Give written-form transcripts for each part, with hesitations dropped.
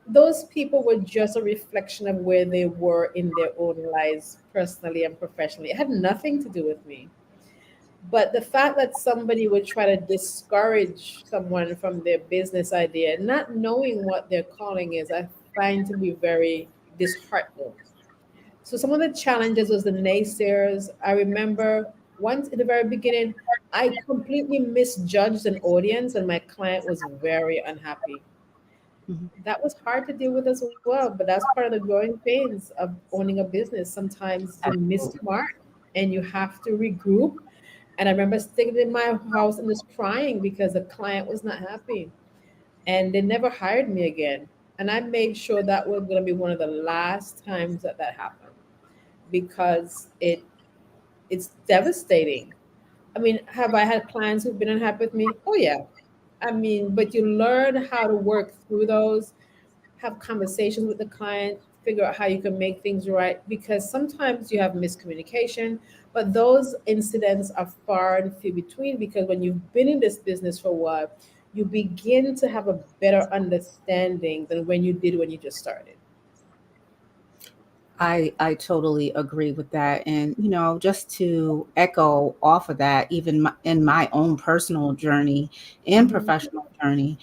those people were just a reflection of where they were in their own lives, personally and professionally. It had nothing to do with me. But the fact that somebody would try to discourage someone from their business idea, not knowing what their calling is, I find to be very disheartening. So some of the challenges was the naysayers. I remember once in the very beginning, I completely misjudged an audience and my client was very unhappy. Mhm. That was hard to deal with as well, but that's part of the growing pains of owning a business. Sometimes you miss the Absolutely. mark and you have to regroup. And I remember sitting in my house and just crying because the client was not happy and they never hired me again. And I made sure that was going to be one of the last times that that happened because it's devastating. I mean, have I had clients who've been unhappy with me? Oh yeah. I mean, but you learn how to work through those, have conversations with the client, figure out how you can make things right because sometimes you have miscommunication, but those incidents are far and few between because when you've been in this business for a while, you begin to have a better understanding than when you did when you just started. I totally agree with that. And, just to echo off of that, even in my own personal journey and Hmm. professional journey,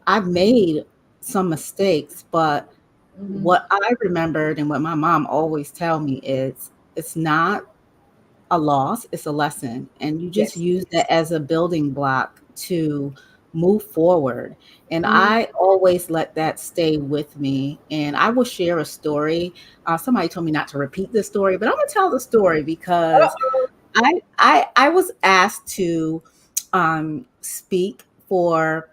I've made some mistakes, but Hmm. what I remembered and what my mom always tell me is it's not a loss, it's a lesson. And you just Yes. use that as a building block to move forward. And Hmm. I always let that stay with me. And I will share a story. Somebody told me not to repeat this story, but I'm gonna tell the story because Uh-oh. I was asked to speak for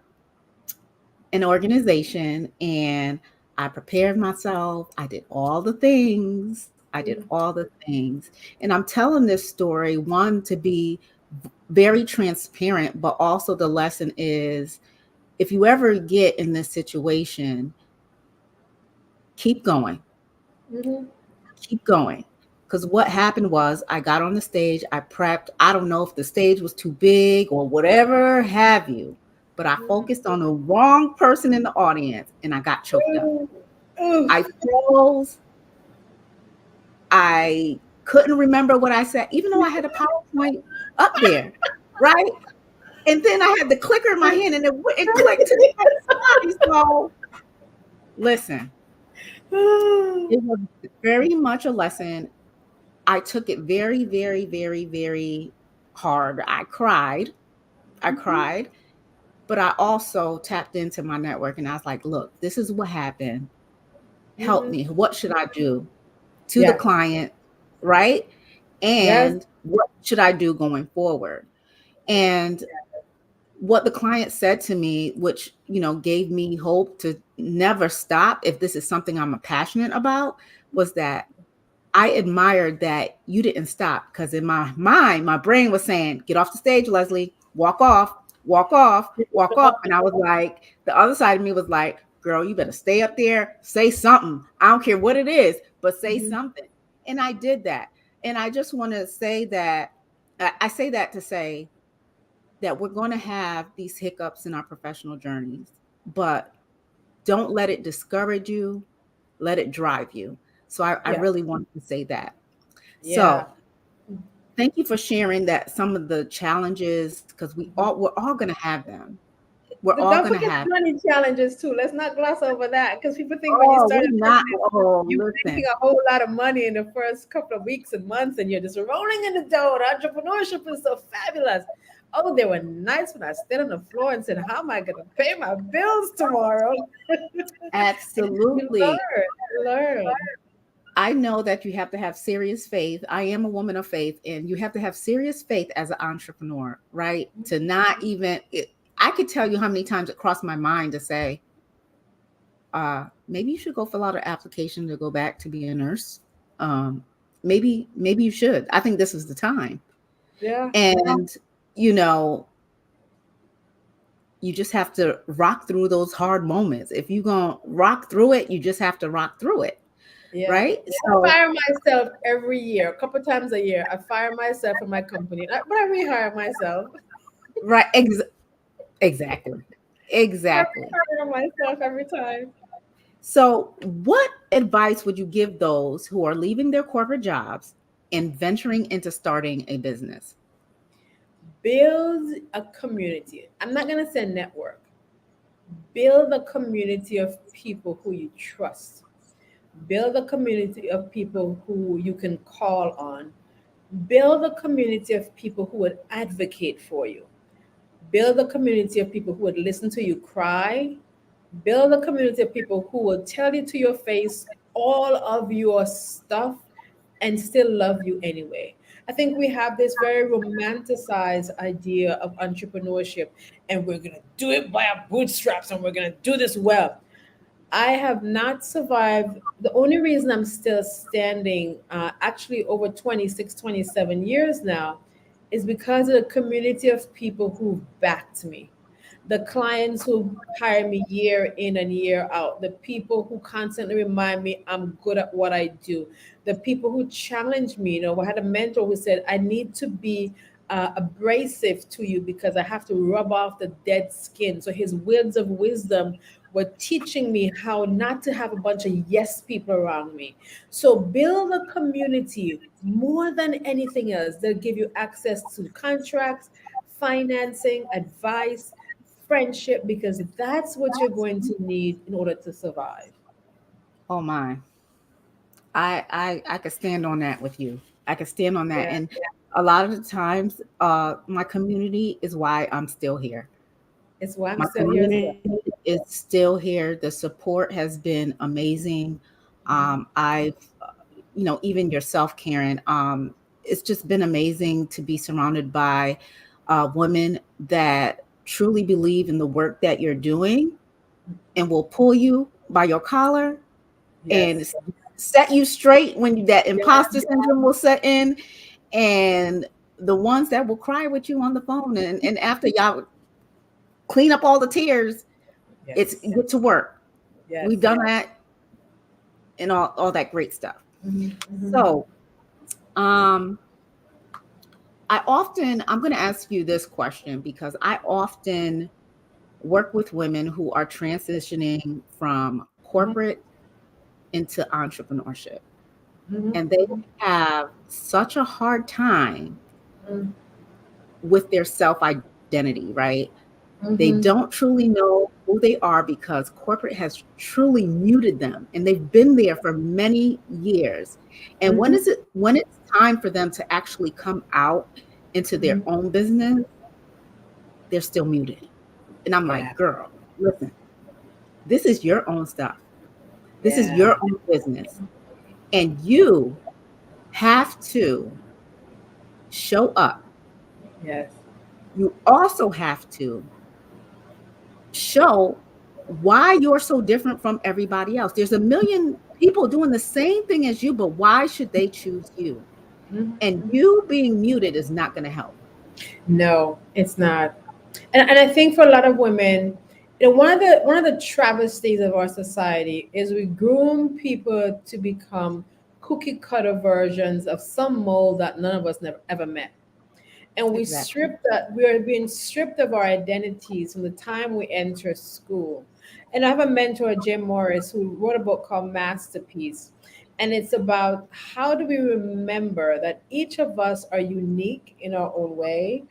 an organization, and I prepared myself. I did all the things. I did Mhm. all the things. And I'm telling this story, one, to be very transparent, but also the lesson is if you ever get in this situation, keep going, Mhm. keep going. Because what happened was I got on the stage, I prepped. I don't know if the stage was too big or whatever have you, but I Mhm. focused on the wrong person in the audience and I got choked up. Ooh. Ooh. I froze. I couldn't remember what I said, even though I had a PowerPoint up there, right? And then I had the clicker in my hand and it wouldn't click to the next slide. So listen, Ooh. it was very much a lesson. I took it very, very, very, very hard. I cried. I Mhm. cried, but I also tapped into my network and I was like, look, this is what happened. Help Mhm. me. What should I do to the Yeah. client? Right. Yes. And what should I do going forward? And what the client said to me, which, gave me hope to never stop if this is something I'm passionate about, was that I admired that you didn't stop because in my mind, my brain was saying, get off the stage, Leslie, walk off, walk off, walk off. And I was like, the other side of me was like, girl, you better stay up there, say something. I don't care what it is, but say Mhm. something. And I did that. And I just want to say that I say that to say that we're going to have these hiccups in our professional journeys, but don't let it discourage you, let it drive you. So I Yeah. really wanted to say that. Yeah. So thank you for sharing that some of the challenges, because we're all gonna have them. We're all Don't gonna forget have. the money challenges too. Let's not gloss over that because people think when you Oh, start we a not. business, Oh, you're making listen. a whole lot of money in the first couple of weeks and months, and you're just rolling in the dough. And entrepreneurship is so fabulous. Oh, they were nice when I stood on the floor and said, "How am I going to pay my bills tomorrow?" And you Absolutely. learn. I know that you have to have serious faith. I am a woman of faith, and you have to have serious faith as an entrepreneur, right? To not even. I could tell you how many times it crossed my mind to say, maybe you should go fill out an application to go back to be a nurse. Maybe you should. I think this is the time. Yeah. And you know, you just have to rock through those hard moments. If you're gonna rock through it, you just have to rock through it, Yeah. right? I So, fire myself every year, a couple times a year. I fire myself in my company, but I rehire myself. right, exactly, I exactly. rehire myself every time. So, what advice would you give those who are leaving their corporate jobs and venturing into starting a business? Build a community. I'm not going to say network. Build a community of people who you trust. Build a community of people who you can call on. Build a community of people who would advocate for you. Build a community of people who would listen to you cry. Build a community of people who will tell you to your face all of your stuff and still love you anyway. I think we have this very romanticized idea of entrepreneurship, and we're going to do it by our bootstraps and we're going to do this well. I have not survived. The only reason I'm still standing, actually over 26, 27 years now, is because of the community of people who backed me. The clients who hire me year in and year out, the people who constantly remind me I'm good at what I do, the people who challenge me. I had a mentor who said, I need to be abrasive to you because I have to rub off the dead skin. So his words of wisdom were teaching me how not to have a bunch of yes people around me. So build a community more than anything else that give you access to contracts, financing, advice, friendship, because that's what you're going to need in order to survive. Oh my, I could stand on that with you. I could stand on that, Yeah, and a lot of the times, my community is why I'm still here. it's why I'm My still here as well. community is still here. The support has been amazing. I've, even yourself, Karen, it's just been amazing to be surrounded by women that truly believe in the work that you're doing and will pull you by your collar and Yes. set you straight when that Yeah. imposter syndrome will set in, and the ones that will cry with you on the phone, and after y'all clean up all the tears, it's Yes. get to work. Yes. We've done that and all that great stuff. Hmm. So, um, I'm going to ask you this question because I often work with women who are transitioning from Hmm. corporate into entrepreneurship, and they Hmm. have such a hard time Hmm. with their self identity, right? They Hmm. don't truly know who they are because corporate has truly muted them and they've been there for many years. And Hmm. when it's time for them to actually come out into their Hmm. own business, they're still muted. And I'm Yeah. like, girl, listen, this is your own stuff. This is Yeah. your own business. And you have to show up. Yes. You also have to show why you're so different from everybody else. There's a million people doing the same thing as you, but why should they choose you? And Hmm. you being muted is not going to help. No, it's not. And I think for a lot of women, one of the travesties of our society is we groom people to become cookie cutter versions of some mold that none of us never ever met. And Exactly. we are being stripped of our identities from the time we enter school. And I have a mentor, Jim Morris, who wrote a book called Masterpiece. And it's about how do we remember that each of us are unique in our own way,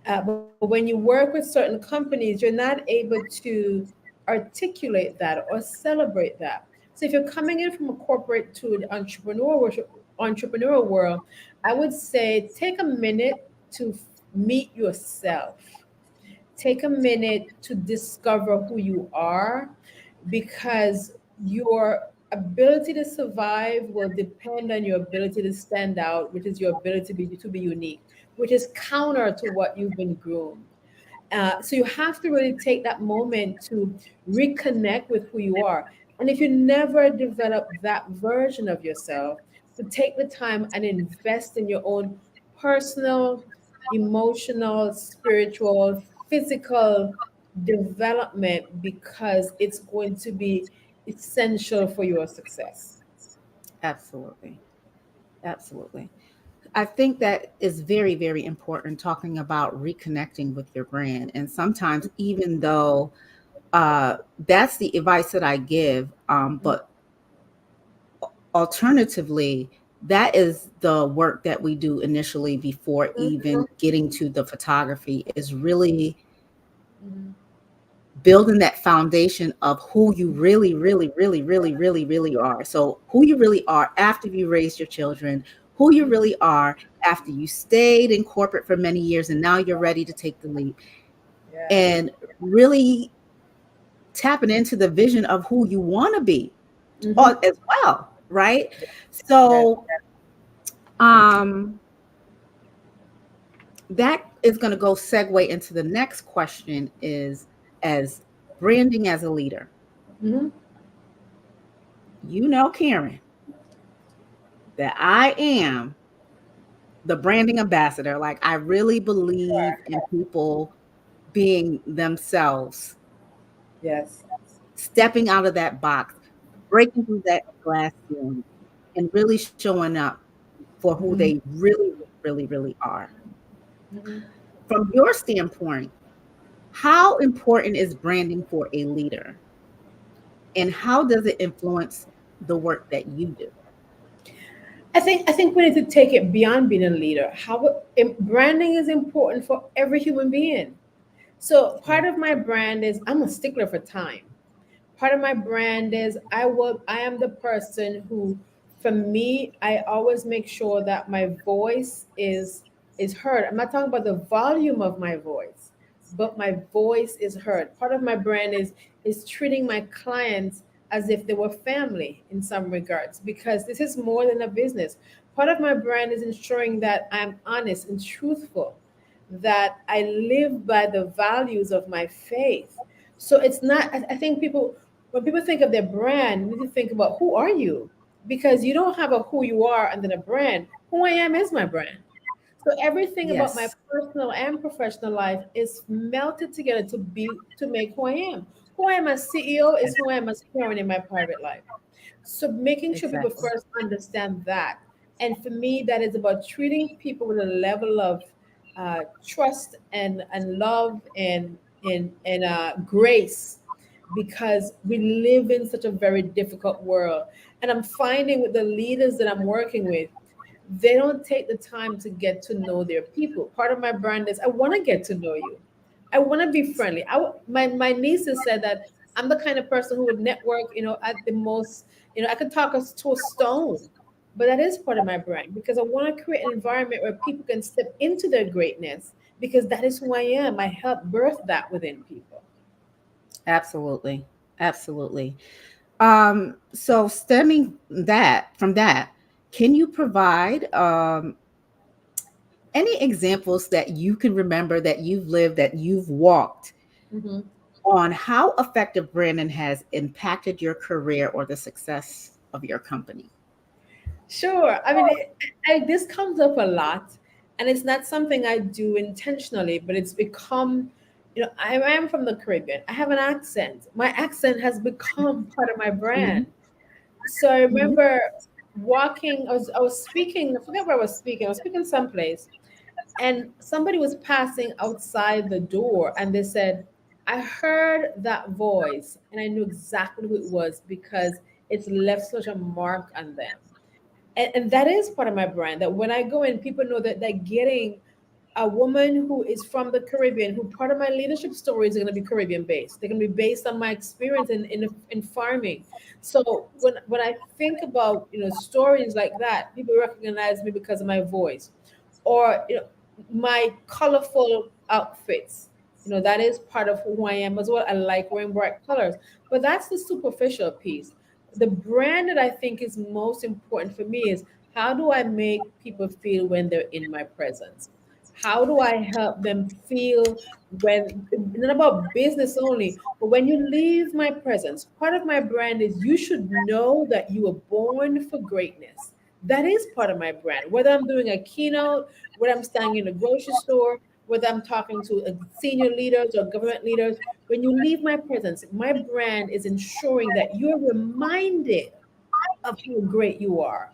but when you work with certain companies, you're not able to articulate that or celebrate that. So if you're coming in from a corporate to an entrepreneurial world, I would say take a minute to meet yourself. Take a minute to discover who you are, because your ability to survive will depend on your ability to stand out, which is your ability to be unique, which is counter to what you've been groomed. So you have to really take that moment to reconnect with who you are. And if you never develop that version of yourself, to take the time and invest in your own personal, emotional, spiritual, physical development, because it's going to be essential for your success. Absolutely. Absolutely. I think that is very, very important talking about reconnecting with your brand. And sometimes, even though That's the advice that I give. But alternatively, that is the work that we do initially before even getting to the photography, is really building that foundation of who you really, really, really, really, really, really are. So who you really are after you raised your children, who you really are after you stayed in corporate for many years and now you're ready to take the leap, Yeah. and really tapping into the vision of who you want to be Mm-hmm. as well, right? Yes. So um that is going to go segue into the next question, is as branding as a leader. Mm-hmm. You know, Karen, that I am the branding ambassador. Like, I really believe in people being themselves, Yes. stepping out of that box, breaking through that glass ceiling, and really showing up for who they Mm-hmm. really, really, really are. Mm-hmm. From your standpoint, how important is branding for a leader? And how does it influence the work that you do? I think we need to take it beyond being a leader. Branding is important for every human being. So Yeah. part of my brand is I'm a stickler for time. Part of my brand is I am the person who, for me, I always make sure that my voice is heard. I'm not talking about the volume of my voice, but my voice is heard. Part of my brand is treating my clients as if they were family in some regards, because this is more than a business. Part of my brand is ensuring that I'm honest and truthful, that I live by the values of my faith. So it's not, I think people, when people think of their brand, you need to think about who are you? Because you don't have a who you are and then a brand. Who I am is my brand. So everything about my Yes, personal and professional life is melted together to make who I am. Who I am as CEO is who I am as Karen in my private life. So making sure people exactly. first understand that. And for me, that is about treating people with a level of trust and love and grace, because we live in such a very difficult world. And I'm finding with the leaders that I'm working with, they don't take the time to get to know their people. Part of my brand is I want to get to know you. I want to be friendly. My nieces said that I'm the kind of person who would network, at the most, I could talk us to a stone. But that is part of my brand, because I want to create an environment where people can step into their greatness, because that is who I am. I help birth that within people. Absolutely. Absolutely. So stemming that from that, can you provide any examples that you can remember, that you've lived, that you've walked, Mhm. on how effective branding has impacted your career or the success of your company? Sure. I mean, this comes up a lot, and it's not something I do intentionally, but it's become, I am from the Caribbean. I have an accent. My accent has become part of my Mhm, brand. So I mhm. remember I was speaking, I forget where I was speaking someplace, and somebody was passing outside the door, and they said, I heard that voice, and I knew exactly who it was, because it's left such a mark on them. And that is part of my brand, that when I go in, people know that they're getting a woman who is from the Caribbean, who part of my leadership stories are going to be Caribbean based. They're going to be based on my experience in farming. So when I think about, stories like that, people recognize me because of my voice, or, my colorful outfits. That is part of who I am as well. I like wearing bright colors, but that's the superficial piece. The brand that I think is most important for me is, how do I make people feel when they're in my presence? How do I help them feel when, not about business only, but when you leave my presence? Part of my brand is, you should know that you were born for greatness. That is part of my brand. Whether I'm doing a keynote, whether I'm standing in a grocery store, whether I'm talking to senior leaders or government leaders, when you leave my presence, my brand is ensuring that you're reminded of how great you are.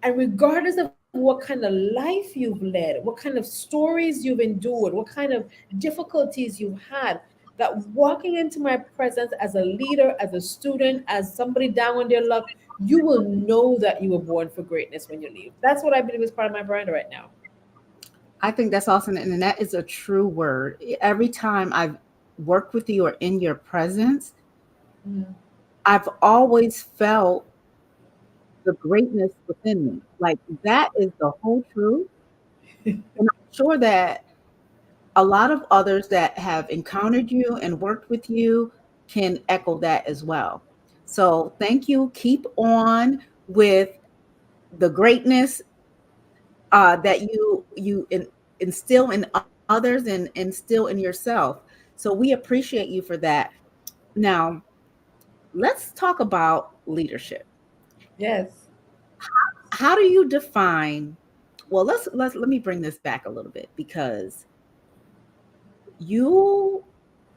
And regardless of what kind of life you've led, what kind of stories you've endured, what kind of difficulties you've had, that walking into my presence as a leader, as a student, as somebody down on their luck, you will know that you were born for greatness when you leave. That's what I believe is part of my brand right now. I think that's awesome. And that is a true word. Every time I've worked with you or in your presence, Mhm. I've always felt the greatness within me. Like that is the whole truth. And I'm sure that a lot of others that have encountered you and worked with you can echo that as well. So thank you. Keep on with the greatness that instill in others and instill in yourself. So we appreciate you for that. Now, let's talk about leadership. Yes. How do you define? Well, let me bring this back a little bit because you,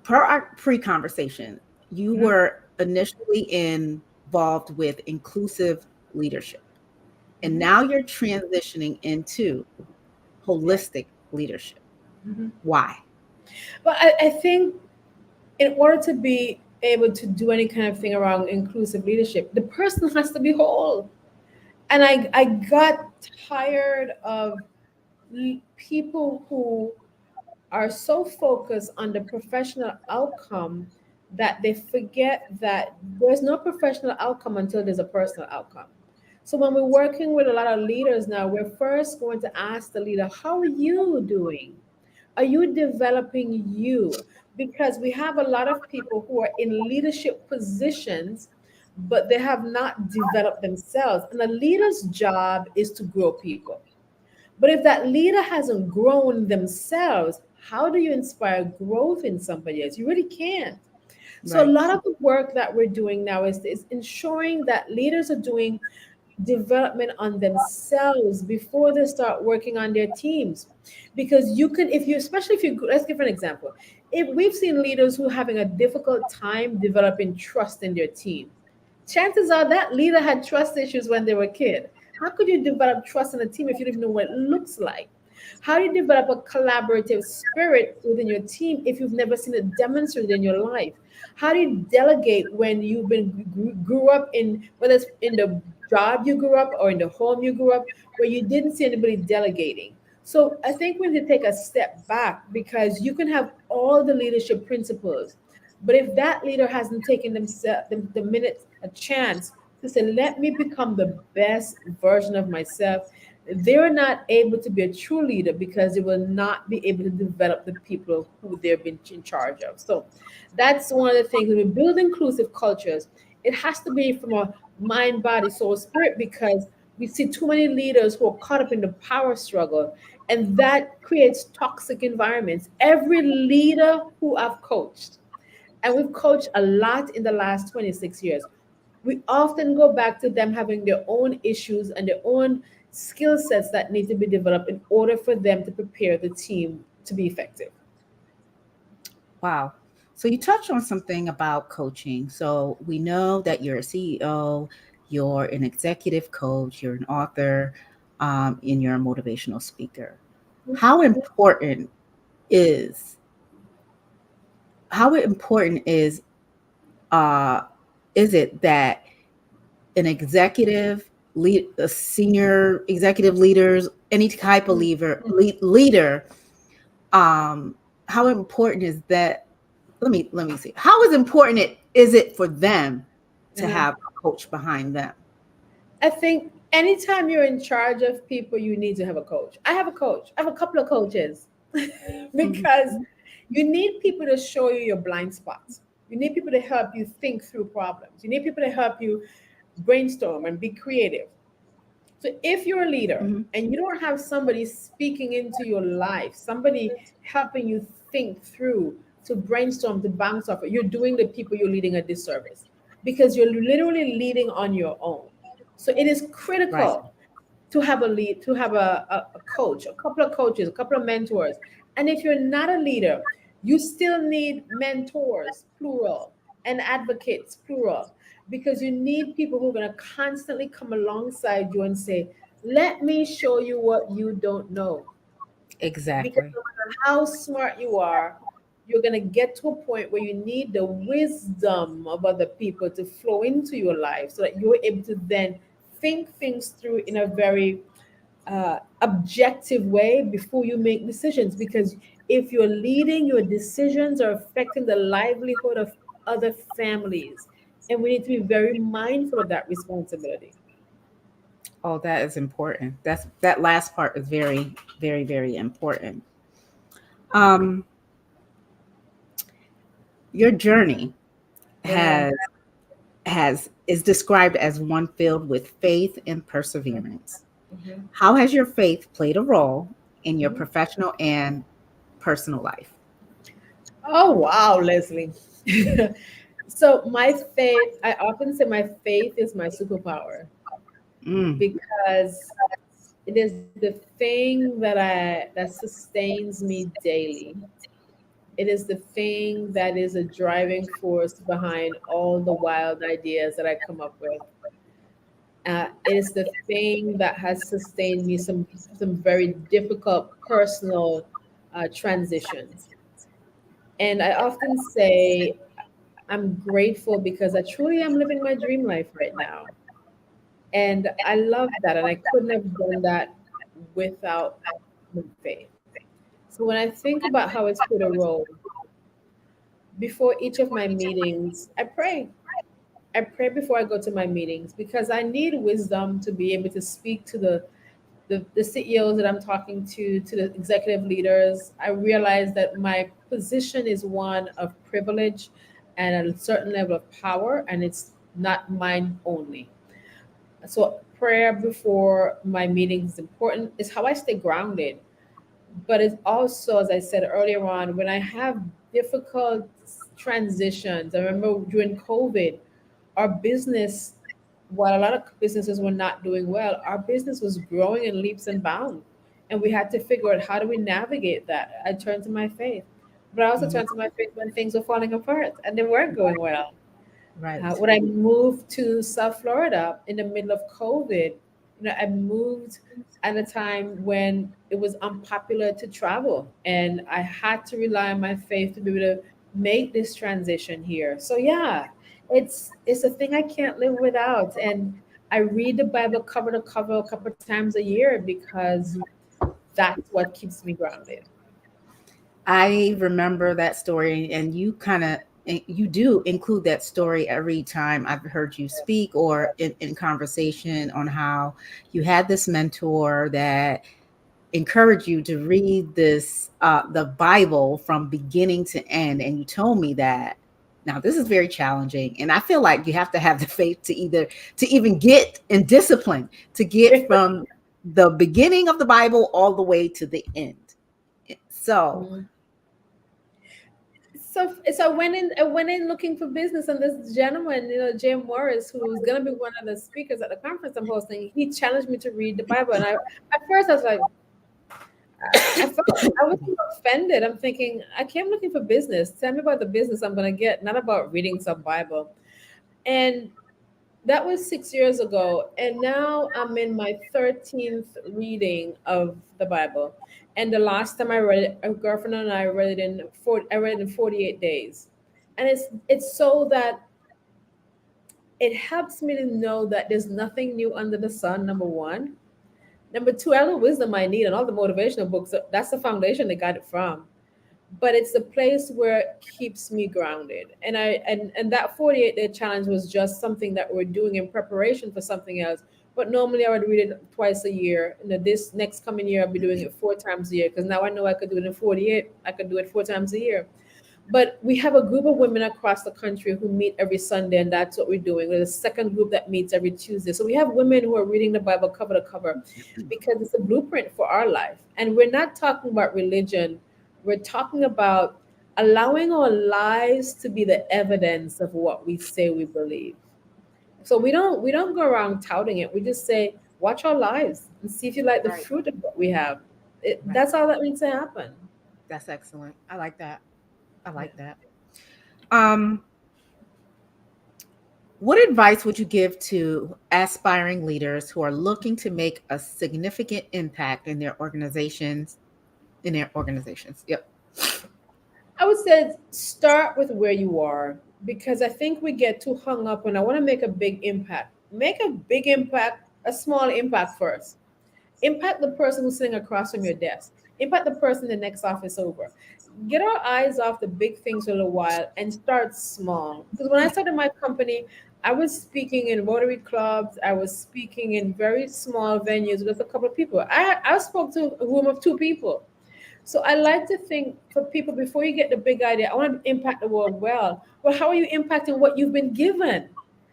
per our pre-conversation, you Mhm. were initially involved with inclusive leadership, and Mhm. now you're transitioning into Yeah. holistic leadership. Mhm. Why? But I think in order to be able to do any kind of thing around inclusive leadership, the person has to be whole. And I got tired of people who are so focused on the professional outcome that they forget that there's no professional outcome until there's a personal outcome. So when we're working with a lot of leaders now, we're first going to ask the leader, how are you doing? Are you developing you? Because we have a lot of people who are in leadership positions, but they have not developed themselves. And the leader's job is to grow people. But if that leader hasn't grown themselves, how do you inspire growth in somebody else? You really can't. So a Right. lot of the work that we're doing now is ensuring that leaders are doing development on themselves before they start working on their teams. Because you can, if you, especially if you, let's give an example. If we've seen leaders who are having a difficult time developing trust in their team, chances are that leader had trust issues when they were a kid. How could you develop trust in a team if you don't even know what it looks like? How do you develop a collaborative spirit within your team if you've never seen it demonstrated in your life? How do you delegate when you've been grew up in, whether it's in the job you grew up or in the home you grew up, where you didn't see anybody delegating? So I think we need to take a step back, because you can have all the leadership principles, but if that leader hasn't taken themselves the minute a chance to say, let me become the best version of myself, they're not able to be a true leader, because they will not be able to develop the people who they've been in charge of. So that's one of the things. When we build inclusive cultures, it has to be from a mind, body, soul, spirit, because we see too many leaders who are caught up in the power struggle, and that creates toxic environments. Every leader who I've coached, and we've coached a lot in the last 26 years, we often go back to them having their own issues and their own skill sets that need to be developed in order for them to prepare the team to be effective. Wow. So you touched on something about coaching. So we know that you're a CEO, you're an executive coach, you're an author, and you're a motivational speaker. How important is how important uh, is it that an executive lead, a senior executive leaders, any type of leader, um, how important is that? Let me see. How is important is it for them to Uh-huh. have a coach behind them? I think anytime you're in charge of people, you need to have a coach. I have a coach. I have a couple of coaches Mhm. because you need people to show you your blind spots. You need people to help you think through problems. You need people to help you brainstorm and be creative. So if you're a leader Mhm. and you don't have somebody speaking into your life, somebody helping you think through, to brainstorm, to bounce off it, you're doing the people you're leading a disservice, because you're literally leading on your own. So it is Right. critical to have a lead, to have a coach, a couple of coaches, a couple of mentors. And if you're not a leader, you still need mentors, plural, and advocates, plural, because you need people who are going to constantly come alongside you and say, let me show you what you don't know. Because Exactly. no matter how smart you are, you're going to get to a point where you need the wisdom of other people to flow into your life so that you're able to then think things through in a very objective way before you make decisions. Because if you're leading, your decisions are affecting the livelihood of other families. And we need to be very mindful of that responsibility. Oh, that is important. That last part is very, very, very important. Um, your journey Yeah. has is described as one filled with faith and perseverance. Mhm. How has your faith played a role in your Mhm. professional and personal life? Oh, wow, Leslie. So, my faith, I often say my faith is my superpower Mm, because it is the thing that sustains me daily. It is the thing that is a driving force behind all the wild ideas that I come up with. It is the thing that has sustained me some very difficult personal transitions. And I often say I'm grateful because I truly am living my dream life right now. And I love that. And I couldn't have done that without my faith. So when I think about how it's played a role, before each of my meetings, I pray. I pray before I go to my meetings because I need wisdom to be able to speak to the CEOs that I'm talking to the executive leaders. I realize that my position is one of privilege and a certain level of power, and it's not mine only. So prayer before my meetings is important. It's how I stay grounded. But it's also, as I said earlier on, when I have difficult transitions. I remember during COVID, our business, while a lot of businesses were not doing well, our business was growing in leaps and bounds. And we had to figure out how do we navigate that. I turned to my faith. But I also mhm. turned to my faith when things were falling apart and they weren't going well. Right. When I moved to South Florida in the middle of COVID, I moved at a time when it was unpopular to travel, and I had to rely on my faith to be able to make this transition here. So yeah, it's a thing I can't live without, and I read the Bible cover to cover a couple of times a year because that's what keeps me grounded. I remember that story, and you kind of you do include that story every time I've heard you speak or in conversation on how you had this mentor that encouraged you to read this the Bible from beginning to end, and you told me that. Now this is very challenging, and I feel like you have to have the faith to either to even get and discipline to get from the beginning of the Bible all the way to the end. So Mhm. So I went in looking for business, and this gentleman, Jim Morris, who's gonna be one of the speakers at the conference I'm hosting, he challenged me to read the Bible, and I at first I was like, I was offended. I'm thinking, I came looking for business. Tell me about the business I'm gonna get, not about reading some Bible. And that was 6 years ago, and now I'm in my 13th reading of the Bible. And the last time I read it, a girlfriend and I read it in I read it in 48 days. And it's so that it helps me to know that there's nothing new under the sun, number one. Number two, all the wisdom I need and all the motivational books, that's the foundation they got it from. But it's the place where it keeps me grounded. And that 48-day challenge was just something that we're doing in preparation for something else. But normally I would read it twice a year. This next coming year I'll be doing it 4 times a year because now I know I could do it in 48. I could do it 4 times a year. But we have a group of women across the country who meet every Sunday, and that's what we're doing. There's a second group that meets every Tuesday. So we have women who are reading the Bible cover to cover because it's a blueprint for our life. And we're not talking about religion, we're talking about allowing our lives to be the evidence of what we say we believe. So we don't go around touting it. We just say, watch our lives and see if you like the right, fruit of what we have. right. That's all that needs to happen. That's excellent. I like that. I Yeah. like that. Um, what advice would you give to aspiring leaders who are looking to make a significant impact in their organizations? In their organizations, yep. I would say start with where you are, because I think we get too hung up when I want to make a big impact. Make a big impact, a small impact first. Impact the person who's sitting across from your desk. Impact the person in the next office over. Get our eyes off the big things for a little while and start small. Because when I started my company, I was speaking in Rotary clubs. I was speaking in very small venues with a couple of people. I spoke to a room of two people. So I like to think for people, before you get the big idea, I want to impact the world well. Well, how are you impacting what you've been given?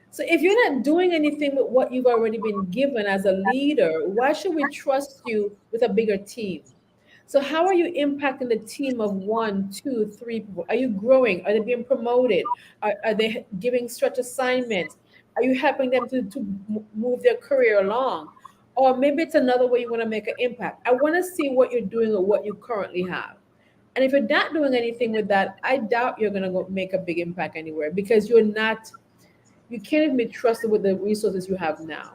So if you're not doing anything with what you've already been given as a leader, why should we trust you with a bigger team? So how are you impacting the team of one, two, three people? Are you growing? Are they being promoted? Are they giving stretch assignments? Are you helping them to move their career along? Or maybe it's another way you want to make an impact. I want to see what you're doing with what you currently have. And if you're not doing anything with that, I doubt you're going to go make a big impact anywhere, because you can't even be trusted with the resources you have now.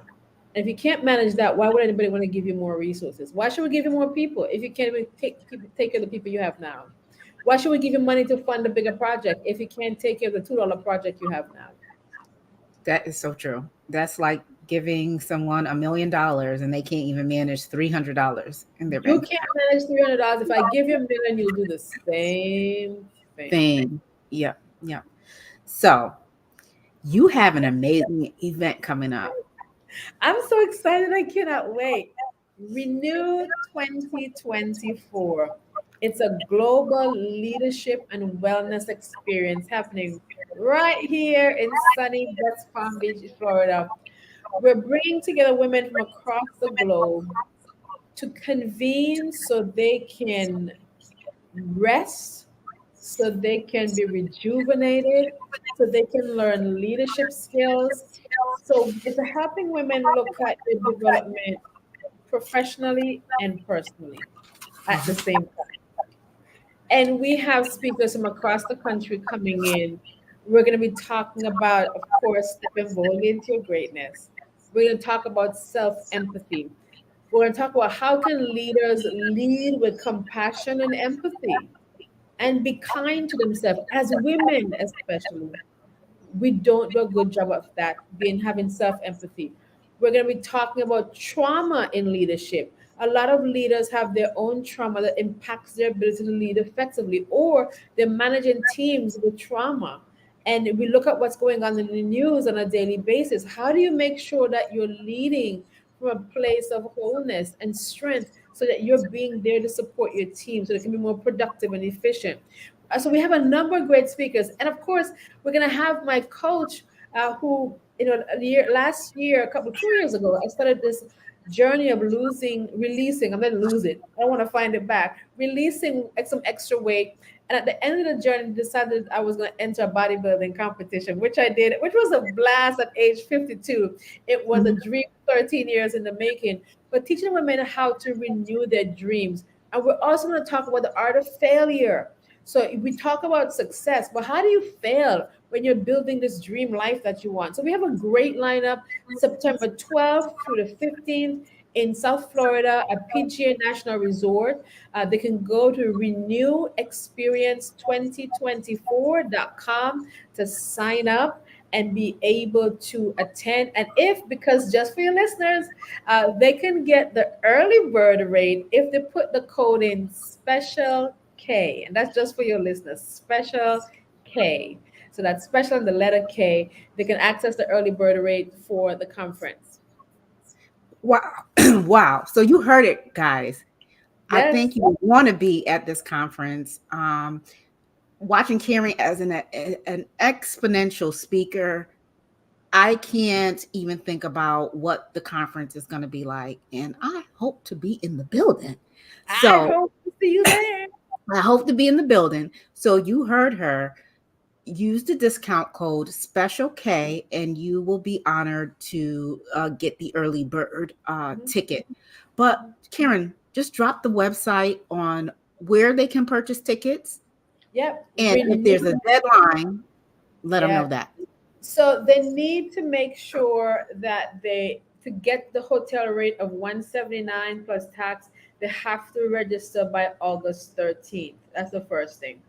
And if you can't manage that, why would anybody want to give you more resources? Why should we give you more people if you can't even take care of the people you have now? Why should we give you money to fund a bigger project if you can't take care of the $2 project you have now? That is so true. That's like giving someone $1 million and they can't even manage $300 in their You bank can't manage $300. If I give you a million, you'll do the same thing. thing. Yep. Yep. So you have an amazing event coming up. I'm so excited. I cannot wait. Renew 2024. It's a global leadership and wellness experience happening right here in sunny West Palm Beach, Florida. We're bringing together women from across the globe to convene so they can rest, so they can be rejuvenated, so they can learn leadership skills. So it's helping women look at their development professionally and personally at the same time. And we have speakers from across the country coming in. We're going to be talking about, of course, stepping boldly into your greatness. We're going to talk about self-empathy. We're going to talk about how can leaders lead with compassion and empathy and be kind to themselves, as women especially. We don't do a good job of that, being having self-empathy. We're going to be talking about trauma in leadership. A lot of leaders have their own trauma that impacts their ability to lead effectively, or they're managing teams with trauma. And we look at what's going on in the news on a daily basis. How do you make sure that you're leading from a place of wholeness and strength, so that you're being there to support your team so they can be more productive and efficient? So we have a number of great speakers, and of course, we're gonna have my coach, who last year, a couple 2 years ago, I started this journey of releasing. I'm gonna lose it. I want to find it back. Releasing some extra weight, and at the end of the journey, decided I was gonna enter a bodybuilding competition, which I did, which was a blast at age 52. It was a Mhm. dream, 13 years in the making. But teaching women how to renew their dreams, and we're also going to talk about the art of failure. So we talk about success, but how do you fail when you're building this dream life that you want? So we have a great lineup, September 12th through the 15th in South Florida at PGA National Resort. They can go to renewexperience2024.com to sign up and be able to attend. And if, because just for your listeners, they can get the early bird rate if they put the code in special K, and that's just for your listeners. Special K. So that's special in the letter K. They can access the early bird rate for the conference. Wow. Wow. So you heard it, guys. I think Yes. you want to be at this conference. Watching Karen as an exponential speaker, I can't even think about what the conference is going to be like. And I hope to be in the building. I So hope to see you there. I hope to be in the building. So you heard her. Use the discount code Special K, and you will be honored to get the early bird Mhm. ticket. But Karen, just drop the website on where they can purchase tickets, Yep. and if there's a deadline, let them know Yeah. that. So they need to make sure that they to get the hotel rate of 179 plus tax, they have to register by August 13th. That's the first thing.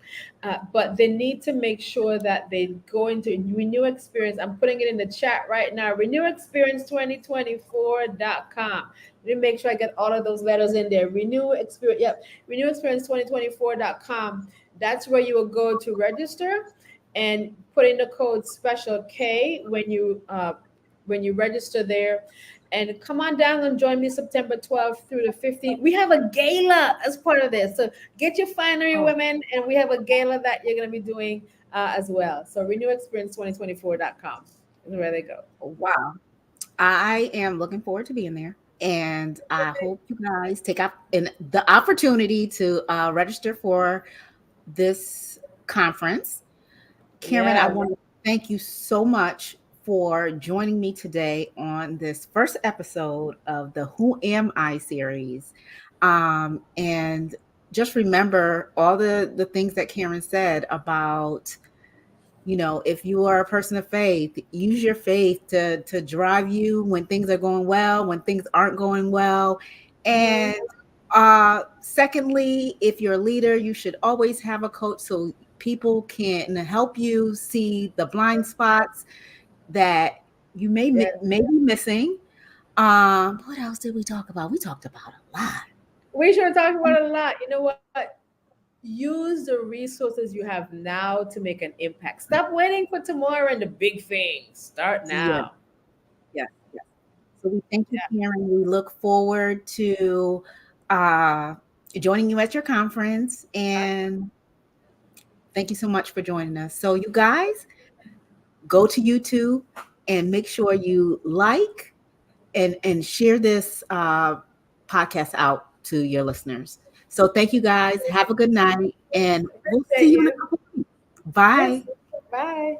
But they need to make sure that they go into Renew Experience. I'm putting it in the chat right now. RenewExperience2024.com. Let me make sure I get all of those letters in there. Renew Experience. Yep. RenewExperience2024.com. That's where you will go to register and put in the code special K when you register there. And come on down and join me September 12th through the 15th. We have a gala as part of this. So get your finery, Oh, women, and we have a gala that you're going to be doing as well. So renewexperience2024.com is where they go. wow. I am looking forward to being there. And I hope you guys take up in the opportunity to register for this conference. Karen, I Yes. want to thank you so much for joining me today on this first episode of the Who Am I series. And just remember all the things that Karen said about, if you are a person of faith, use your faith to drive you when things are going well, when things aren't going well. Mhm. And secondly, if you're a leader, you should always have a coach so people can help you see the blind spots that you Yes. may be missing. What else did we talk about? We talked about a lot. We sure talk about it a lot. You know what? Use the resources you have now to make an impact. Stop waiting for tomorrow and the big things. Start Yeah, now. yeah, yeah. So we thank you, Yeah. Karen. We look forward to uh, joining you at your conference. And thank you so much for joining us. So, you guys, go to YouTube and make sure you like and share this podcast out to your listeners. So, thank you guys. Have a good night, and we'll see Appreciate you in a you. couple of weeks. Yes. Bye. Bye.